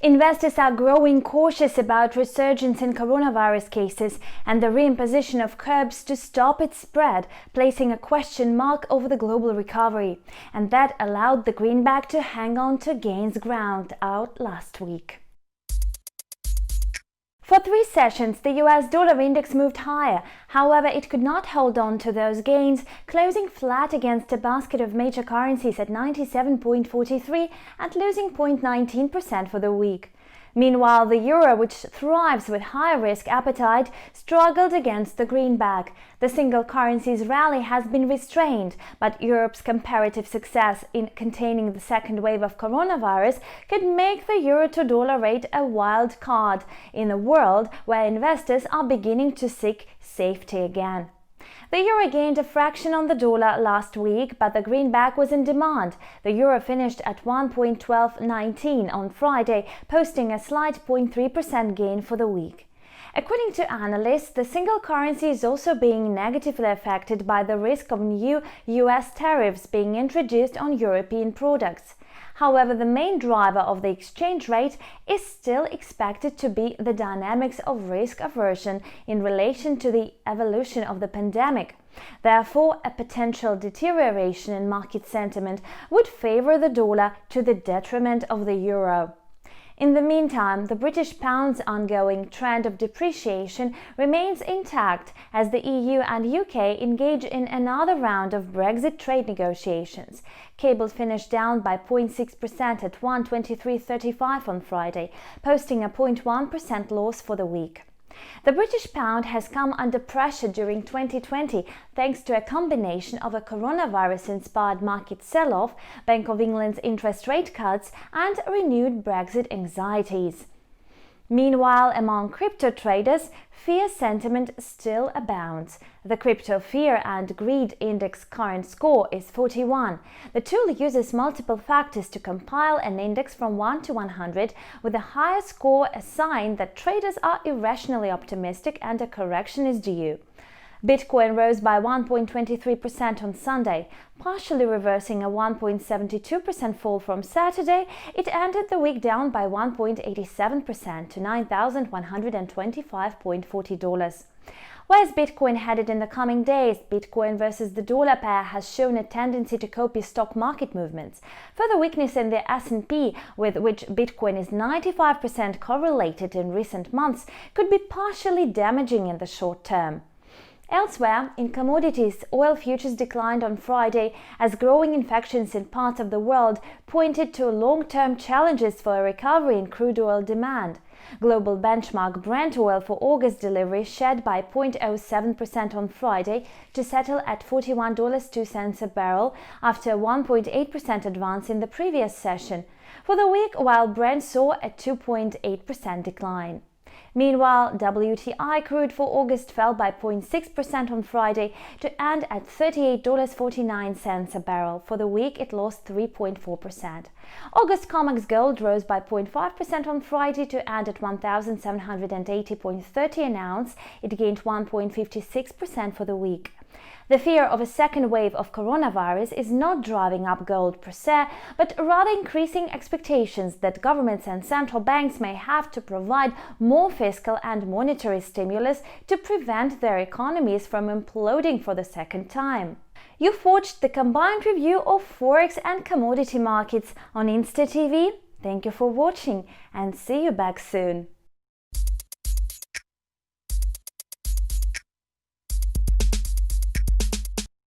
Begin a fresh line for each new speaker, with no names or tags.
Investors are growing cautious about resurgence in coronavirus cases and the reimposition of curbs to stop its spread, placing a question mark over the global recovery. And that allowed the greenback to hang on to gains ground out last week. For 3 sessions, the US dollar index moved higher. However, it could not hold on to those gains, closing flat against a basket of major currencies at 97.43 and losing 0.19% for the week. Meanwhile, the euro, which thrives with high risk appetite, struggled against the greenback. The single currency's rally has been restrained, but Europe's comparative success in containing the second wave of coronavirus could make the euro to dollar rate a wild card in a world where investors are beginning to seek safety again. The euro gained a fraction on the dollar last week, but the greenback was in demand. The euro finished at 1.1219 on Friday, posting a slight 0.3% gain for the week. According to analysts, the single currency is also being negatively affected by the risk of new US tariffs being introduced on European products. However, the main driver of the exchange rate is still expected to be the dynamics of risk aversion in relation to the evolution of the pandemic. Therefore, a potential deterioration in market sentiment would favor the dollar to the detriment of the euro. In the meantime, the British pound's ongoing trend of depreciation remains intact as the EU and UK engage in another round of Brexit trade negotiations. Cable finished down by 0.6% at 123.35 on Friday, posting a 0.1% loss for the week. The British pound has come under pressure during 2020 thanks to a combination of a coronavirus-inspired market sell-off, Bank of England's interest rate cuts, and renewed Brexit anxieties. Meanwhile, among crypto traders, fear sentiment still abounds. The Crypto Fear and Greed Index current score is 41. The tool uses multiple factors to compile an index from 1 to 100, with the higher score a sign that traders are irrationally optimistic and a correction is due. Bitcoin rose by 1.23% on Sunday, partially reversing a 1.72% fall from Saturday. It ended the week down by 1.87% to $9,125.40. Where's Bitcoin headed in the coming days? Bitcoin versus the dollar pair has shown a tendency to copy stock market movements. Further weakness in the S&P, with which Bitcoin is 95% correlated in recent months, could be partially damaging in the short term. Elsewhere, in commodities, oil futures declined on Friday as growing infections in parts of the world pointed to long-term challenges for a recovery in crude oil demand. Global benchmark Brent oil for August delivery shed by 0.07% on Friday to settle at $41.02 a barrel after a 1.8% advance in the previous session. For the week, while Brent saw a 2.8% decline. Meanwhile, WTI crude for August fell by 0.6% on Friday to end at $38.49 a barrel. For the week, it lost 3.4%. August COMEX gold rose by 0.5% on Friday to end at $1,780.30 an ounce. It gained 1.56% for the week. The fear of a second wave of coronavirus is not driving up gold per se, but rather increasing expectations that governments and central banks may have to provide more fiscal and monetary stimulus to prevent their economies from imploding for the second time. You've watched the combined review of Forex and commodity markets on Insta TV. Thank you for watching and see you back soon.